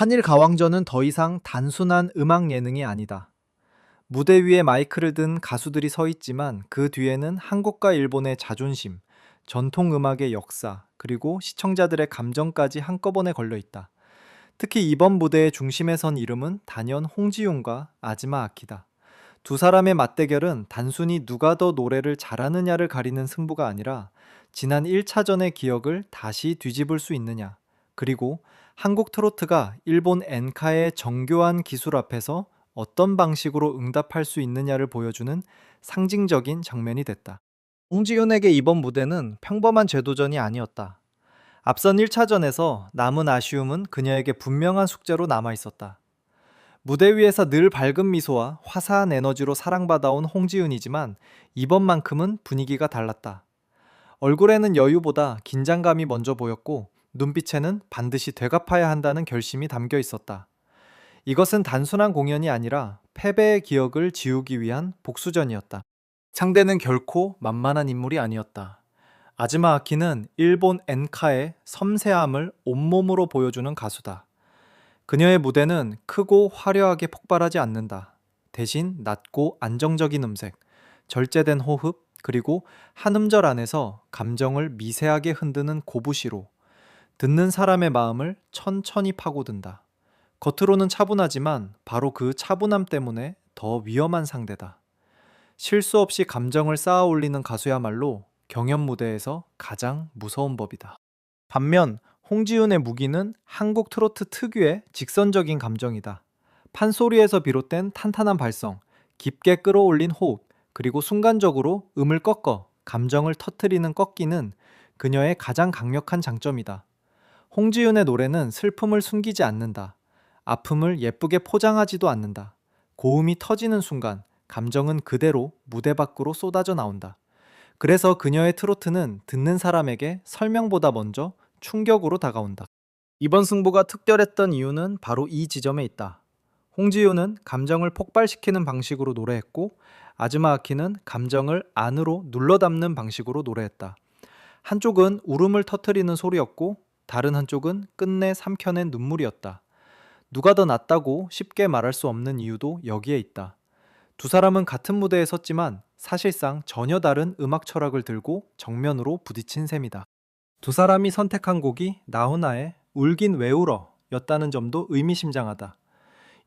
한일 가왕전은 더 이상 단순한 음악 예능이 아니다. 무대 위에 마이크를 든 가수들이 서 있지만 그 뒤에는 한국과 일본의 자존심, 전통 음악의 역사, 그리고 시청자들의 감정까지 한꺼번에 걸려 있다. 특히 이번 무대의 중심에 선 이름은 단연 홍지용과 아즈마 아키다. 두 사람의 맞대결은 단순히 누가 더 노래를 잘하느냐를 가리는 승부가 아니라 지난 1차전의 기억을 다시 뒤집을 수 있느냐, 그리고 한국 트로트가 일본 엔카의 정교한 기술 앞에서 어떤 방식으로 응답할 수 있느냐를 보여주는 상징적인 장면이 됐다. 홍지윤에게 이번 무대는 평범한 재도전이 아니었다. 앞선 1차전에서 남은 아쉬움은 그녀에게 분명한 숙제로 남아 있었다. 무대 위에서 늘 밝은 미소와 화사한 에너지로 사랑받아온 홍지윤이지만 이번만큼은 분위기가 달랐다. 얼굴에는 여유보다 긴장감이 먼저 보였고 눈빛에는 반드시 되갚아야 한다는 결심이 담겨 있었다. 이것은 단순한 공연이 아니라 패배의 기억을 지우기 위한 복수전이었다. 상대는 결코 만만한 인물이 아니었다. 아즈마 아키는 일본 엔카의 섬세함을 온몸으로 보여주는 가수다. 그녀의 무대는 크고 화려하게 폭발하지 않는다. 대신 낮고 안정적인 음색, 절제된 호흡, 그리고 한 음절 안에서 감정을 미세하게 흔드는 고부시로 듣는 사람의 마음을 천천히 파고든다. 겉으로는 차분하지만 바로 그 차분함 때문에 더 위험한 상대다. 실수 없이 감정을 쌓아 올리는 가수야말로 경연 무대에서 가장 무서운 법이다. 반면 홍지윤의 무기는 한국 트로트 특유의 직선적인 감정이다. 판소리에서 비롯된 탄탄한 발성, 깊게 끌어올린 호흡, 그리고 순간적으로 음을 꺾어 감정을 터트리는 꺾기는 그녀의 가장 강력한 장점이다. 홍지윤의 노래는 슬픔을 숨기지 않는다. 아픔을 예쁘게 포장하지도 않는다. 고음이 터지는 순간 감정은 그대로 무대 밖으로 쏟아져 나온다. 그래서 그녀의 트로트는 듣는 사람에게 설명보다 먼저 충격으로 다가온다. 이번 승부가 특별했던 이유는 바로 이 지점에 있다. 홍지효는 감정을 폭발시키는 방식으로 노래했고 아즈마 아키는 감정을 안으로 눌러 담는 방식으로 노래했다. 한쪽은 울음을 터트리는 소리였고 다른 한쪽은 끝내 삼켜낸 눈물이었다. 누가 더 낫다고 쉽게 말할 수 없는 이유도 여기에 있다. 두 사람은 같은 무대에 섰지만 사실상 전혀 다른 음악 철학을 들고 정면으로 부딪힌 셈이다. 두 사람이 선택한 곡이 나훈아의 울긴 왜 울어 였다는 점도 의미심장하다.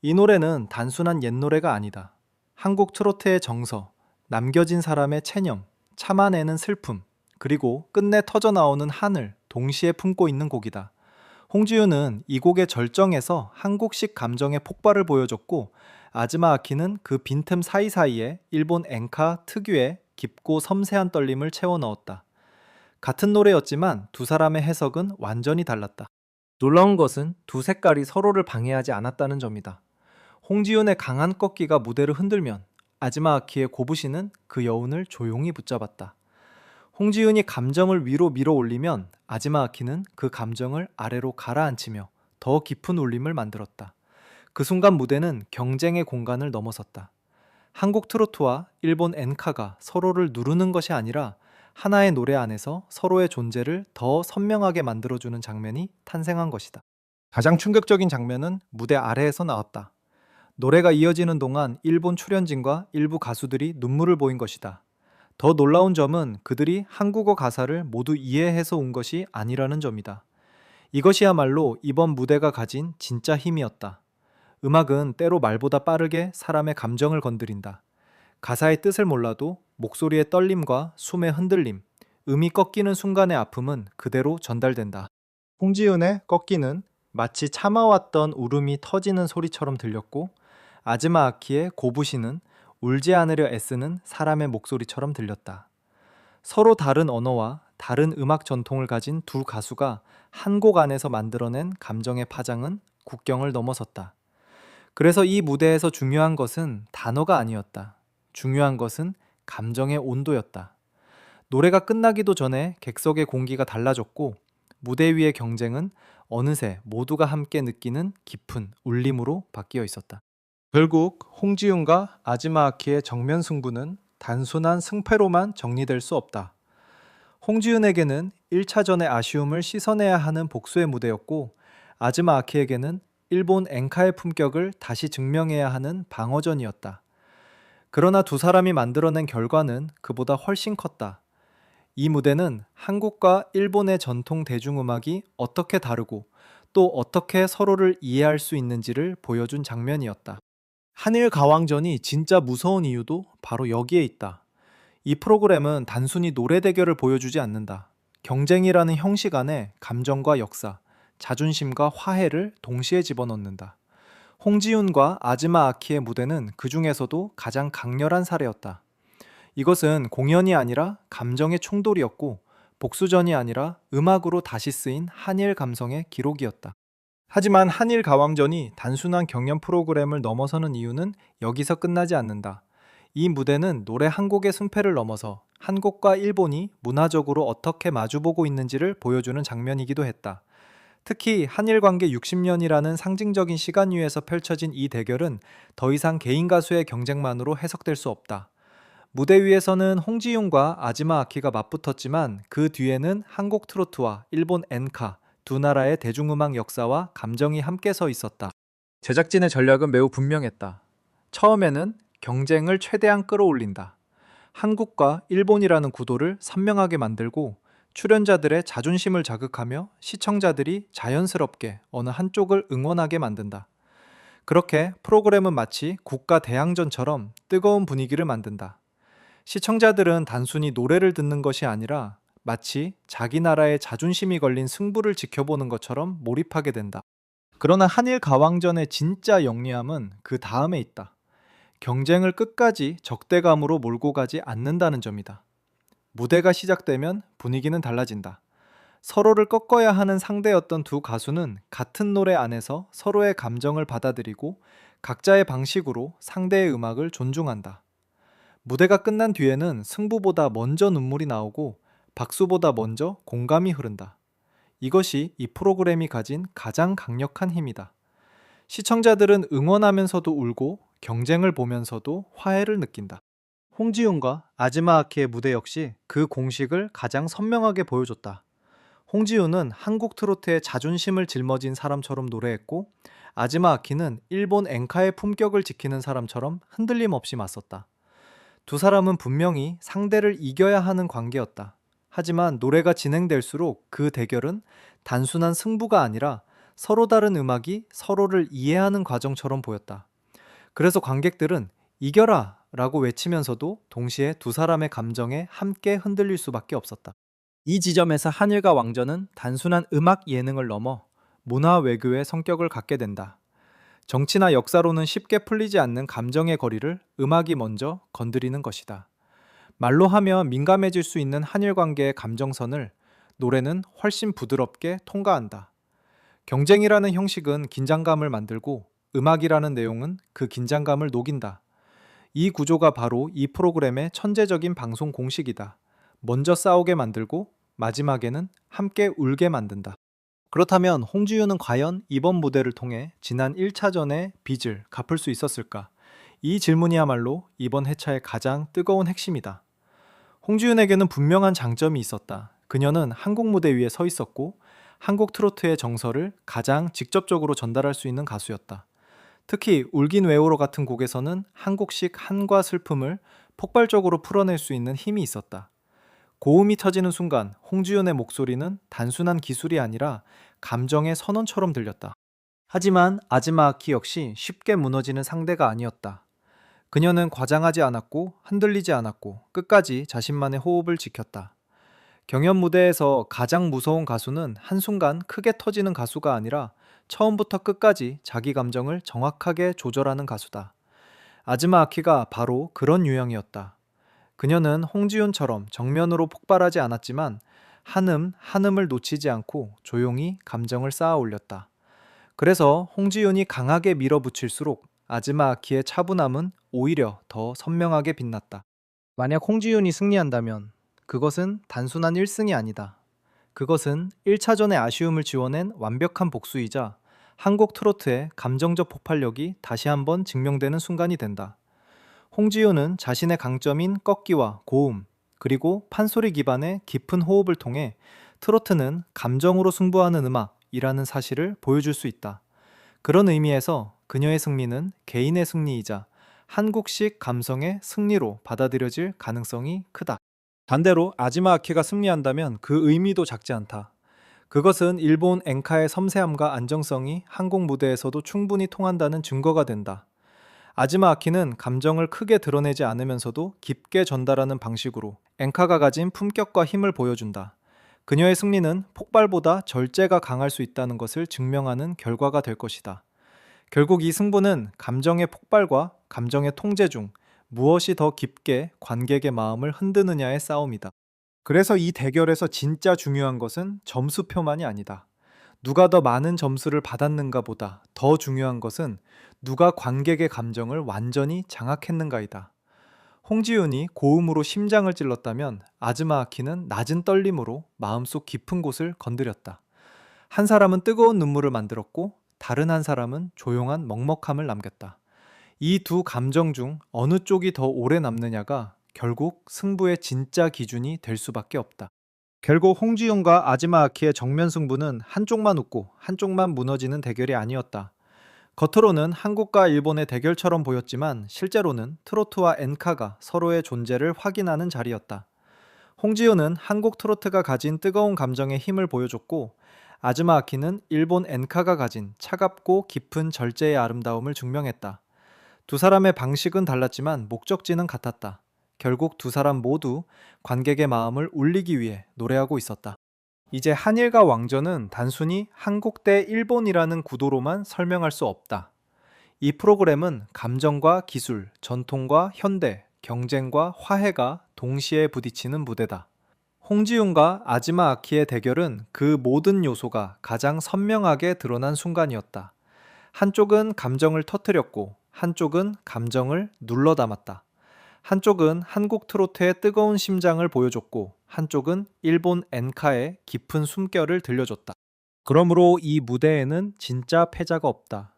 이 노래는 단순한 옛 노래가 아니다. 한국 트로트의 정서, 남겨진 사람의 체념, 참아내는 슬픔, 그리고 끝내 터져나오는 한을 동시에 품고 있는 곡이다. 홍지윤은 이 곡의 절정에서 한국식 감정의 폭발을 보여줬고 아즈마 아키는 그 빈틈 사이사이에 일본 엔카 특유의 깊고 섬세한 떨림을 채워 넣었다. 같은 노래였지만 두 사람의 해석은 완전히 달랐다. 놀라운 것은 두 색깔이 서로를 방해하지 않았다는 점이다. 홍지윤의 강한 꺾기가 무대를 흔들면 아즈마 아키의 고부시는 그 여운을 조용히 붙잡았다. 홍지윤이 감정을 위로 밀어 올리면 아즈마 아키는 그 감정을 아래로 가라앉히며 더 깊은 울림을 만들었다. 그 순간 무대는 경쟁의 공간을 넘어섰다. 한국 트로트와 일본 엔카가 서로를 누르는 것이 아니라 하나의 노래 안에서 서로의 존재를 더 선명하게 만들어주는 장면이 탄생한 것이다. 가장 충격적인 장면은 무대 아래에서 나왔다. 노래가 이어지는 동안 일본 출연진과 일부 가수들이 눈물을 보인 것이다. 더 놀라운 점은 그들이 한국어 가사를 모두 이해해서 온 것이 아니라는 점이다. 이것이야말로 이번 무대가 가진 진짜 힘이었다. 음악은 때로 말보다 빠르게 사람의 감정을 건드린다. 가사의 뜻을 몰라도 목소리의 떨림과 숨의 흔들림, 음이 꺾이는 순간의 아픔은 그대로 전달된다. 홍지윤의 꺾이는 마치 참아왔던 울음이 터지는 소리처럼 들렸고 아즈마 아키의 고부시는 울지 않으려 애쓰는 사람의 목소리처럼 들렸다. 서로 다른 언어와 다른 음악 전통을 가진 두 가수가 한 곡 안에서 만들어낸 감정의 파장은 국경을 넘어섰다. 그래서 이 무대에서 중요한 것은 단어가 아니었다. 중요한 것은 감정의 온도였다. 노래가 끝나기도 전에 객석의 공기가 달라졌고 무대 위의 경쟁은 어느새 모두가 함께 느끼는 깊은 울림으로 바뀌어 있었다. 결국 홍지윤과 아즈마 아키의 정면 승부는 단순한 승패로만 정리될 수 없다. 홍지윤에게는 1차전의 아쉬움을 씻어내야 하는 복수의 무대였고 아즈마 아키에게는 일본 엔카의 품격을 다시 증명해야 하는 방어전이었다. 그러나 두 사람이 만들어낸 결과는 그보다 훨씬 컸다. 이 무대는 한국과 일본의 전통 대중음악이 어떻게 다르고 또 어떻게 서로를 이해할 수 있는지를 보여준 장면이었다. 한일 가왕전이 진짜 무서운 이유도 바로 여기에 있다. 이 프로그램은 단순히 노래 대결을 보여주지 않는다. 경쟁이라는 형식 안에 감정과 역사, 자존심과 화해를 동시에 집어넣는다. 홍지윤과 아즈마 아키의 무대는 그 중에서도 가장 강렬한 사례였다. 이것은 공연이 아니라 감정의 충돌이었고, 복수전이 아니라 음악으로 다시 쓰인 한일 감성의 기록이었다. 하지만 한일 가왕전이 단순한 경연 프로그램을 넘어서는 이유는 여기서 끝나지 않는다. 이 무대는 노래 한 곡의 승패를 넘어서 한국과 일본이 문화적으로 어떻게 마주보고 있는지를 보여주는 장면이기도 했다. 특히 한일 관계 60년이라는 상징적인 시간 위에서 펼쳐진 이 대결은 더 이상 개인 가수의 경쟁만으로 해석될 수 없다. 무대 위에서는 홍지윤과 아즈마 아키가 맞붙었지만 그 뒤에는 한국 트로트와 일본 엔카 두 나라의 대중음악 역사와 감정이 함께 서 있었다. 제작진의 전략은 매우 분명했다. 처음에는 경쟁을 최대한 끌어올린다. 한국과 일본이라는 구도를 선명하게 만들고 출연자들의 자존심을 자극하며 시청자들이 자연스럽게 어느 한쪽을 응원하게 만든다. 그렇게 프로그램은 마치 국가 대항전처럼 뜨거운 분위기를 만든다. 시청자들은 단순히 노래를 듣는 것이 아니라 마치 자기 나라의 자존심이 걸린 승부를 지켜보는 것처럼 몰입하게 된다. 그러나 한일 가왕전의 진짜 영리함은 그 다음에 있다. 경쟁을 끝까지 적대감으로 몰고 가지 않는다는 점이다. 무대가 시작되면 분위기는 달라진다. 서로를 꺾어야 하는 상대였던 두 가수는 같은 노래 안에서 서로의 감정을 받아들이고 각자의 방식으로 상대의 음악을 존중한다. 무대가 끝난 뒤에는 승부보다 먼저 눈물이 나오고 박수보다 먼저 공감이 흐른다. 이것이 이 프로그램이 가진 가장 강력한 힘이다. 시청자들은 응원하면서도 울고 경쟁을 보면서도 화해를 느낀다. 홍지윤과 아즈마 아키의 무대 역시 그 공식을 가장 선명하게 보여줬다. 홍지윤은 한국 트로트의 자존심을 짊어진 사람처럼 노래했고, 아즈마 아키는 일본 엔카의 품격을 지키는 사람처럼 흔들림 없이 맞섰다. 두 사람은 분명히 상대를 이겨야 하는 관계였다. 하지만 노래가 진행될수록 그 대결은 단순한 승부가 아니라 서로 다른 음악이 서로를 이해하는 과정처럼 보였다. 그래서 관객들은 이겨라! 라고 외치면서도 동시에 두 사람의 감정에 함께 흔들릴 수밖에 없었다. 이 지점에서 한일과 왕전은 단순한 음악 예능을 넘어 문화 외교의 성격을 갖게 된다. 정치나 역사로는 쉽게 풀리지 않는 감정의 거리를 음악이 먼저 건드리는 것이다. 말로 하면 민감해질 수 있는 한일 관계의 감정선을 노래는 훨씬 부드럽게 통과한다. 경쟁이라는 형식은 긴장감을 만들고 음악이라는 내용은 그 긴장감을 녹인다. 이 구조가 바로 이 프로그램의 천재적인 방송 공식이다. 먼저 싸우게 만들고 마지막에는 함께 울게 만든다. 그렇다면 홍지윤은 과연 이번 무대를 통해 지난 1차전의 빚을 갚을 수 있었을까? 이 질문이야말로 이번 회차의 가장 뜨거운 핵심이다. 홍지윤에게는 분명한 장점이 있었다. 그녀는 한국 무대 위에 서 있었고 한국 트로트의 정서를 가장 직접적으로 전달할 수 있는 가수였다. 특히 울긴 외우러 같은 곡에서는 한국식 한과 슬픔을 폭발적으로 풀어낼 수 있는 힘이 있었다. 고음이 터지는 순간 홍지윤의 목소리는 단순한 기술이 아니라 감정의 선언처럼 들렸다. 하지만 아즈마 아키 역시 쉽게 무너지는 상대가 아니었다. 그녀는 과장하지 않았고 흔들리지 않았고 끝까지 자신만의 호흡을 지켰다. 경연 무대에서 가장 무서운 가수는 한순간 크게 터지는 가수가 아니라 처음부터 끝까지 자기 감정을 정확하게 조절하는 가수다. 아즈마 아키가 바로 그런 유형이었다. 그녀는 홍지윤처럼 정면으로 폭발하지 않았지만 한음을 놓치지 않고 조용히 감정을 쌓아 올렸다. 그래서 홍지윤이 강하게 밀어붙일수록 아즈마 아키의 차분함은 오히려 더 선명하게 빛났다. 만약 홍지윤이 승리한다면 그것은 단순한 1승이 아니다. 그것은 1차전의 아쉬움을 지워낸 완벽한 복수이자 한국 트로트의 감정적 폭발력이 다시 한번 증명되는 순간이 된다. 홍지윤은 자신의 강점인 꺾기와 고음, 그리고 판소리 기반의 깊은 호흡을 통해 트로트는 감정으로 승부하는 음악이라는 사실을 보여줄 수 있다. 그런 의미에서 그녀의 승리는 개인의 승리이자 한국식 감성의 승리로 받아들여질 가능성이 크다. 반대로 아지마 아키가 승리한다면 그 의미도 작지 않다. 그것은 일본 엔카의 섬세함과 안정성이 한국 무대에서도 충분히 통한다는 증거가 된다. 아지마 아키는 감정을 크게 드러내지 않으면서도 깊게 전달하는 방식으로 엔카가 가진 품격과 힘을 보여준다. 그녀의 승리는 폭발보다 절제가 강할 수 있다는 것을 증명하는 결과가 될 것이다. 결국 이 승부는 감정의 폭발과 감정의 통제 중 무엇이 더 깊게 관객의 마음을 흔드느냐의 싸움이다. 그래서 이 대결에서 진짜 중요한 것은 점수표만이 아니다. 누가 더 많은 점수를 받았는가 보다 더 중요한 것은 누가 관객의 감정을 완전히 장악했는가이다. 홍지윤이 고음으로 심장을 찔렀다면 아즈마 아키는 낮은 떨림으로 마음속 깊은 곳을 건드렸다. 한 사람은 뜨거운 눈물을 만들었고 다른 한 사람은 조용한 먹먹함을 남겼다. 이 두 감정 중 어느 쪽이 더 오래 남느냐가 결국 승부의 진짜 기준이 될 수밖에 없다. 결국 홍지윤과 아지마 아키의 정면 승부는 한쪽만 웃고 한쪽만 무너지는 대결이 아니었다. 겉으로는 한국과 일본의 대결처럼 보였지만 실제로는 트로트와 엔카가 서로의 존재를 확인하는 자리였다. 홍지윤은 한국 트로트가 가진 뜨거운 감정의 힘을 보여줬고 아즈마 아키는 일본 엔카가 가진 차갑고 깊은 절제의 아름다움을 증명했다. 두 사람의 방식은 달랐지만 목적지는 같았다. 결국 두 사람 모두 관객의 마음을 울리기 위해 노래하고 있었다. 이제 한일과 왕전은 단순히 한국 대 일본이라는 구도로만 설명할 수 없다. 이 프로그램은 감정과 기술, 전통과 현대, 경쟁과 화해가 동시에 부딪히는 무대다. 홍지윤과 아지마 아키의 대결은 그 모든 요소가 가장 선명하게 드러난 순간이었다. 한쪽은 감정을 터뜨렸고 한쪽은 감정을 눌러 담았다. 한쪽은 한국 트로트의 뜨거운 심장을 보여줬고 한쪽은 일본 엔카의 깊은 숨결을 들려줬다. 그러므로 이 무대에는 진짜 패자가 없다.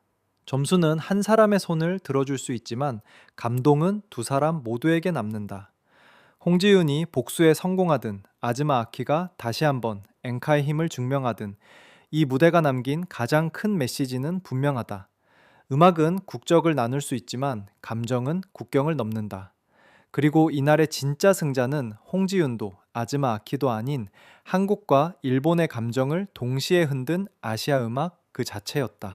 점수는 한 사람의 손을 들어줄 수 있지만 감동은 두 사람 모두에게 남는다. 홍지윤이 복수에 성공하든 아즈마 아키가 다시 한번 엔카의 힘을 증명하든 이 무대가 남긴 가장 큰 메시지는 분명하다. 음악은 국적을 나눌 수 있지만 감정은 국경을 넘는다. 그리고 이날의 진짜 승자는 홍지윤도 아즈마 아키도 아닌 한국과 일본의 감정을 동시에 흔든 아시아 음악 그 자체였다.